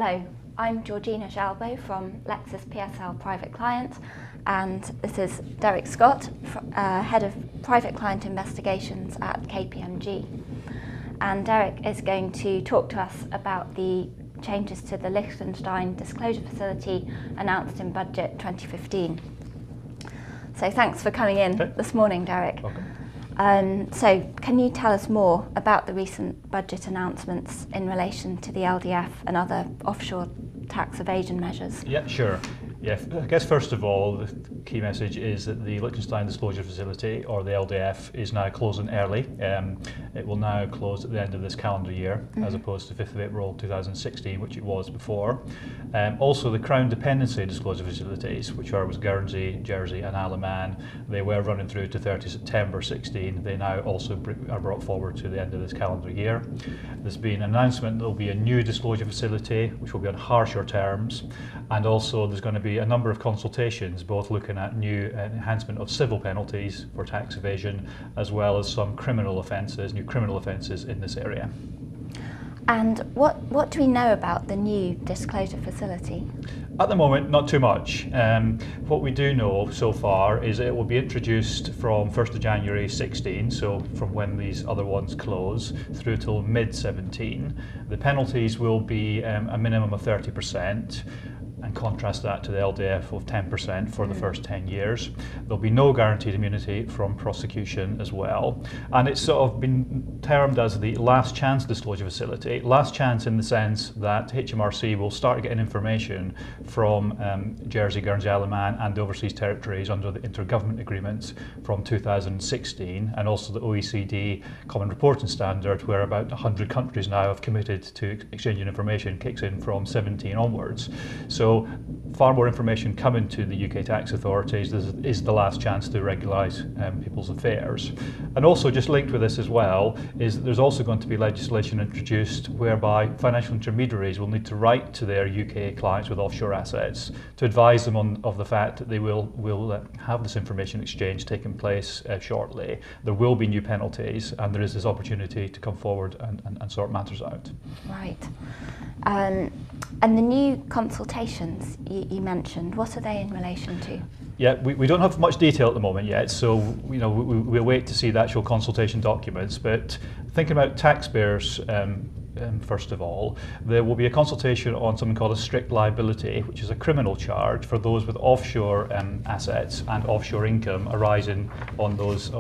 Hello, I'm Georgina Jalbo from Lexis PSL Private Client, and this is Derek Scott, Head of Private Client Investigations at KPMG. And Derek is going to talk to us about the changes to the Liechtenstein Disclosure Facility announced in Budget 2015. So thanks for coming in this morning, Derek. Welcome. So can you tell us more about the recent budget announcements in relation to the LDF and other offshore tax evasion measures? Yeah, sure. Yeah, I guess first of all, the key message is that the Liechtenstein Disclosure Facility, or the LDF, is now closing early. It will now close at the end of this calendar year, as opposed to 5th of April 2016, which it was before. Also, the Crown Dependency Disclosure Facilities, which was Guernsey, Jersey and Isle of Man, they were running through to 30 September 16. They now also are brought forward to the end of this calendar year. There's been an announcement there will be a new disclosure facility, which will be on harsher terms, and also there's going to be a number of consultations, both looking at new enhancement of civil penalties for tax evasion, as well as some criminal offences, new criminal offences in this area. And what do we know about the new disclosure facility? At the moment, not too much. What we do know so far is it will be introduced from 1st of January 16, so from when these other ones close, through till mid-17. The penalties will be a minimum of 30%. And contrast that to the LDF of 10% for the first 10 years. There'll be no guaranteed immunity from prosecution as well. And it's sort of been termed as the last chance disclosure facility. Last chance in the sense that HMRC will start getting information from Jersey, Guernsey, Isle of Man and the overseas territories under the intergovernment agreements from 2016, and also the OECD Common Reporting Standard, where about 100 countries now have committed to exchanging information, kicks in from 17 onwards. So far more information coming to the UK tax authorities. This is the last chance to regularise people's affairs. And also just linked with this as well is that there's also going to be legislation introduced whereby financial intermediaries will need to write to their UK clients with offshore assets to advise them of the fact that they will have this information exchange taking place shortly. There will be new penalties, and there is this opportunity to come forward and sort matters out. Right. And the new consultations you mentioned, what are they in relation to? Yeah, we don't have much detail at the moment yet, so we'll wait to see the actual consultation documents. But thinking about taxpayers, first of all, there will be a consultation on something called a strict liability, which is a criminal charge for those with offshore assets and offshore income arising on those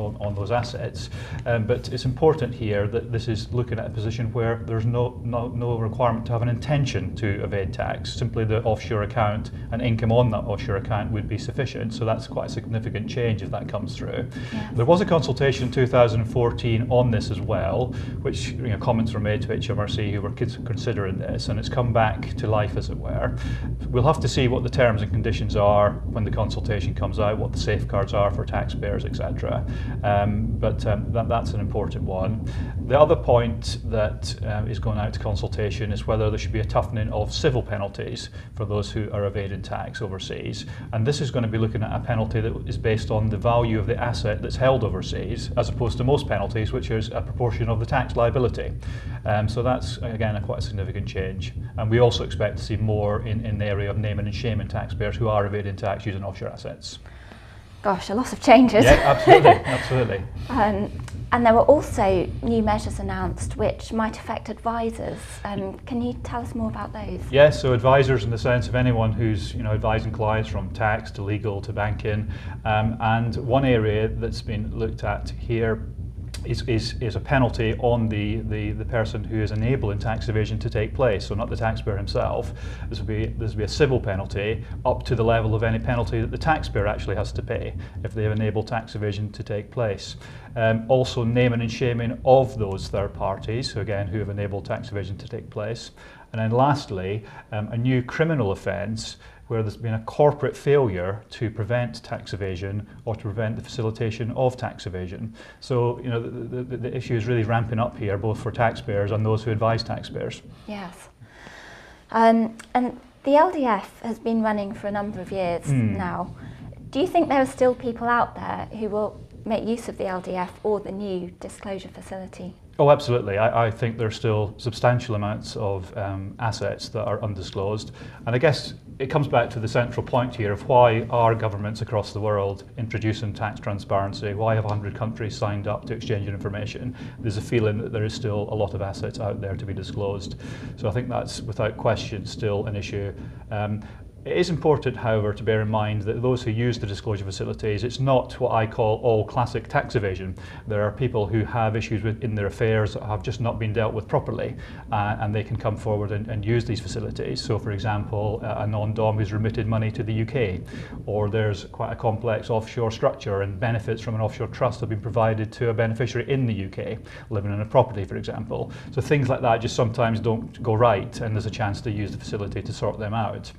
assets. But it's important here that this is looking at a position where there's no requirement to have an intention to evade tax. Simply the offshore account and income on that offshore account would be sufficient. So that's quite a significant change if that comes through. Yes. There was a consultation in 2014 on this as well, which comments were made to HMRC who were considering this, and it's come back to life, as it were. We'll have to see what the terms and conditions are when the consultation comes out, what the safeguards are for taxpayers, etc. But that's an important one. The other point that is going out to consultation is whether there should be a toughening of civil penalties for those who are evading tax overseas. And this is going to be looking at a penalty that is based on the value of the asset that's held overseas, as opposed to most penalties, which is a proportion of the tax liability. So that's, again, quite a significant change. And we also expect to see more in the area of naming and shaming taxpayers who are evading tax using offshore assets. Gosh, a lot of changes. Yeah, absolutely, absolutely. And there were also new measures announced which might affect advisors. Can you tell us more about those? Yeah, so advisors in the sense of anyone who's advising clients from tax to legal to banking. And one area that's been looked at here is a penalty on the person who is enabling tax evasion to take place, so not the taxpayer himself. This will be a civil penalty up to the level of any penalty that the taxpayer actually has to pay if they have enabled tax evasion to take place. Also naming and shaming of those third parties, so again, who have enabled tax evasion to take place. And then lastly, a new criminal offence where there's been a corporate failure to prevent tax evasion or to prevent the facilitation of tax evasion. So the issue is really ramping up here, both for taxpayers and those who advise taxpayers. Yes. And the LDF has been running for a number of years now. Do you think there are still people out there who will make use of the LDF or the new disclosure facility? Oh, absolutely. I think there's still substantial amounts of assets that are undisclosed. And I guess it comes back to the central point here of why are governments across the world introducing tax transparency? Why have 100 countries signed up to exchange information? There's a feeling that there is still a lot of assets out there to be disclosed. So I think that's without question still an issue. It is important, however, to bear in mind that those who use the disclosure facilities, it's not what I call all classic tax evasion. There are people who have issues in their affairs that have just not been dealt with properly, and they can come forward and use these facilities. So, for example, a non-dom who's remitted money to the UK, or there's quite a complex offshore structure and benefits from an offshore trust have been provided to a beneficiary in the UK, living in a property, for example. So things like that just sometimes don't go right, and there's a chance to use the facility to sort them out.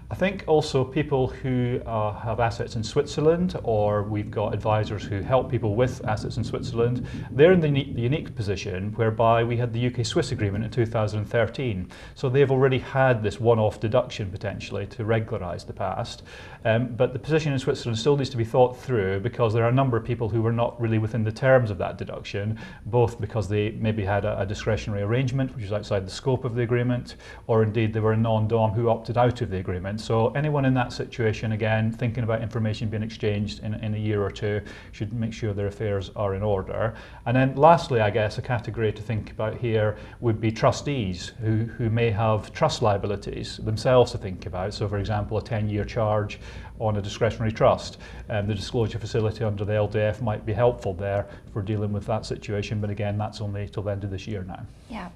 I think also people who have assets in Switzerland, or we've got advisors who help people with assets in Switzerland, they're in the unique position whereby we had the UK-Swiss agreement in 2013. So they've already had this one-off deduction potentially to regularise the past. But the position in Switzerland still needs to be thought through because there are a number of people who were not really within the terms of that deduction, both because they maybe had a discretionary arrangement which is outside the scope of the agreement, or indeed they were a non-dom who opted out of the agreement. So anyone in that situation, again, thinking about information being exchanged in a year or two, should make sure their affairs are in order. And then lastly, I guess, a category to think about here would be trustees who may have trust liabilities themselves to think about. So for example, a 10-year charge on a discretionary trust. The disclosure facility under the LDF might be helpful there for dealing with that situation, but again, that's only till the end of this year now. Yeah.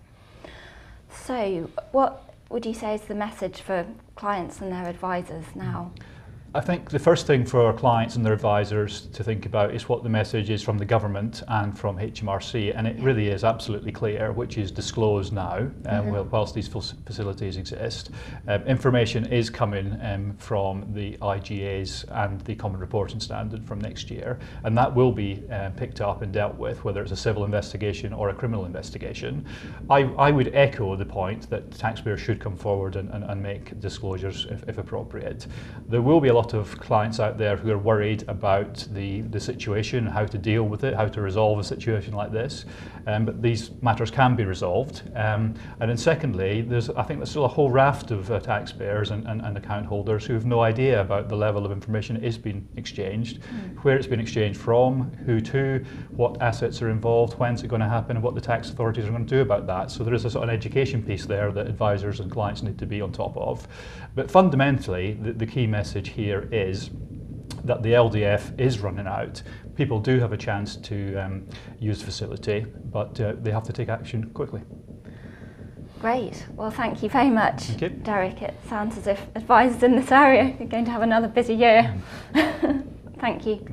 So what would you say is the message for clients and their advisors now? I think the first thing for our clients and their advisors to think about is what the message is from the government and from HMRC, and it really is absolutely clear, which is disclosed now, whilst these facilities exist. Information is coming from the IGAs and the Common Reporting Standard from next year, and that will be picked up and dealt with, whether it's a civil investigation or a criminal investigation. I would echo the point that taxpayers should come forward and make disclosures if appropriate. There will be a lot of clients out there who are worried about the situation, how to deal with it, how to resolve a situation like this, but these matters can be resolved. And then secondly, I think there's still a whole raft of taxpayers and account holders who have no idea about the level of information that is being exchanged, where it's been exchanged from, who to, what assets are involved, when's it going to happen, and what the tax authorities are going to do about that. So there is a sort of an education piece there that advisors and clients need to be on top of. But fundamentally, the key message here is that the LDF is running out. People do have a chance to use the facility, but they have to take action quickly. Great. Well, thank you very much, Thank you. Derek. It sounds as if advisors in this area are going to have another busy year. Thank you.